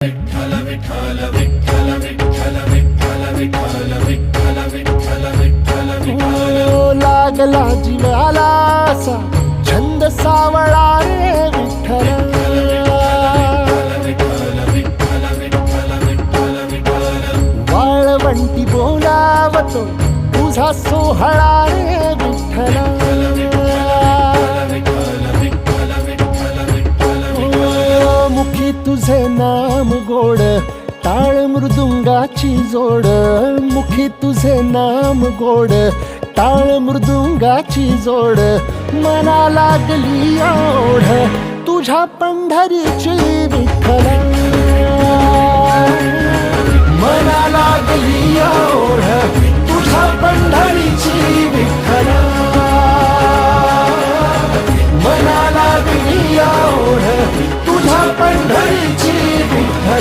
विठ्ठल विठ्ठल विठ्ठल विठ्ठल विठ्ठल विठ्ठल विठ्ठल विठ्ठल विठ्ठल विठ्ठल लागला जीवाला असा छंद सावळा रे विठ्ठल वाळवंटी बोलावतो तुझा सोहळा रे विठ्ठल मुखी तुझे नाम गोड टाळ मृदुंगाची जोड मुखी तुझे नाम गोड टाळ मृदुंगाची जोड मना लागली ओढ तुझ्या पंढरीची विठ्ठल